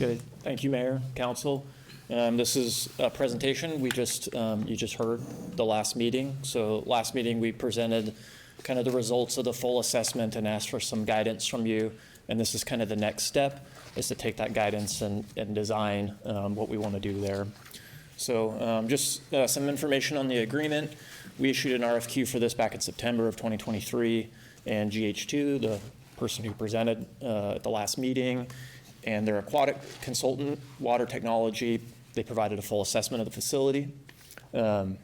Good. Thank you, Mayor, Council. This is a presentation you just heard the last meeting. So last meeting we presented kind of the results of the full assessment and asked for some guidance from you. And this is kind of the next step, is to take that guidance and design what we want to do there. So just some information on the agreement. We issued an RFQ for this back in September of 2023, and GH2, the person who presented at the last meeting, and their aquatic consultant, water technology, they provided a full assessment of the facility. And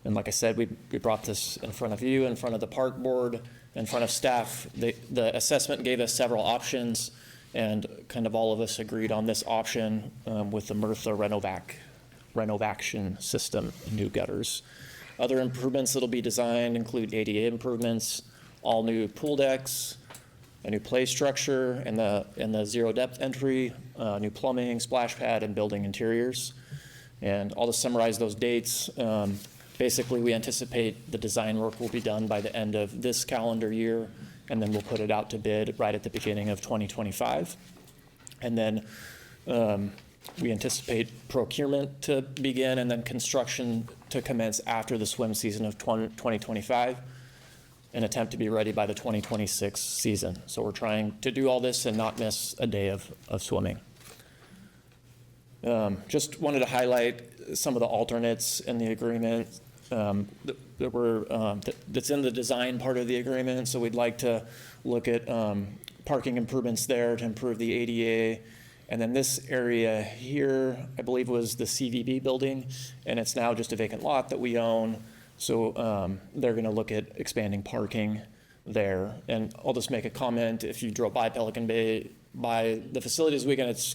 like I said, we brought this in front of you, in front of the park board, in front of staff. The assessment gave us several options, and kind of all of us agreed on this option with the Mertha Renovation system, new gutters. Other improvements that'll be designed include ADA improvements, all new pool decks, a new play structure and the zero depth entry, new plumbing, splash pad, and building interiors. And I'll just summarize those dates. Basically, we anticipate the design work will be done by the end of this calendar year, and then we'll put it out to bid right at the beginning of 2025. And then we anticipate procurement to begin and then construction to commence after the swim season of 2025. An attempt to be ready by the 2026 season. So we're trying to do all this and not miss a day of swimming. Just wanted to highlight some of the alternates in the agreement that's in the design part of the agreement. So we'd like to look at parking improvements there to improve the ADA. And then this area here, I believe, was the CVB building, and it's now just a vacant lot that we own. So they're going to look at expanding parking there. And I'll just make a comment. If you drove by Pelican Bay, by the facilities weekend, it's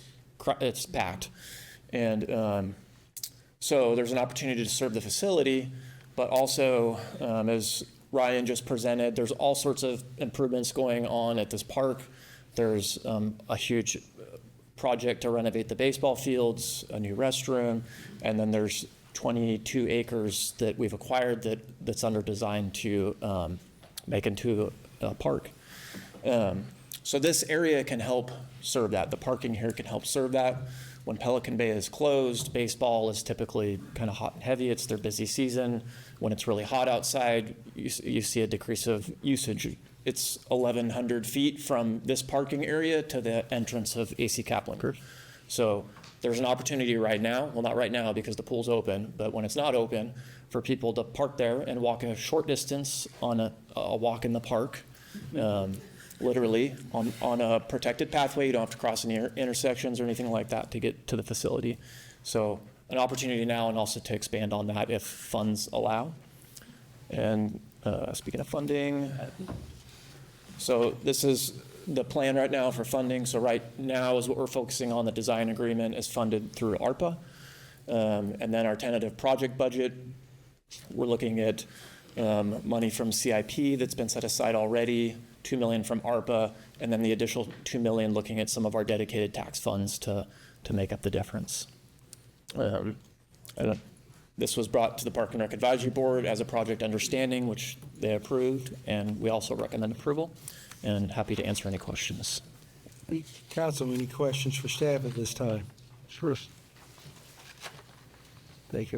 packed. And so there's an opportunity to serve the facility, but also, as Ryan just presented, there's all sorts of improvements going on at this park. There's a huge project to renovate the baseball fields, a new restroom, and then there's 22 acres that we've acquired that's under design to make into a park. So this area can help serve that. The parking here can help serve that. When Pelican Bay is closed, baseball is typically kind of hot and heavy. It's their busy season. When it's really hot outside, you see a decrease of usage. It's 1,100 feet from this parking area to the entrance of AC Kaplan. So there's an opportunity right now, well, not right now because the pool's open, but when it's not open, for people to park there and walk a short distance on a walk in the park, literally on a protected pathway. You don't have to cross any intersections or anything like that to get to the facility. So an opportunity now, and also to expand on that if funds allow. And speaking of funding, so this is the plan right now for funding. So right now is what we're focusing on. The design agreement is funded through ARPA. And then our tentative project budget, we're looking at money from CIP that's been set aside already, $2 million from ARPA, and then the additional $2 million looking at some of our dedicated tax funds to make up the difference. This was brought to the Park and Rec Advisory Board as a project understanding, which they approved, and we also recommend approval. And happy to answer any questions. Council, any questions for staff at this time? Sure. Thank you.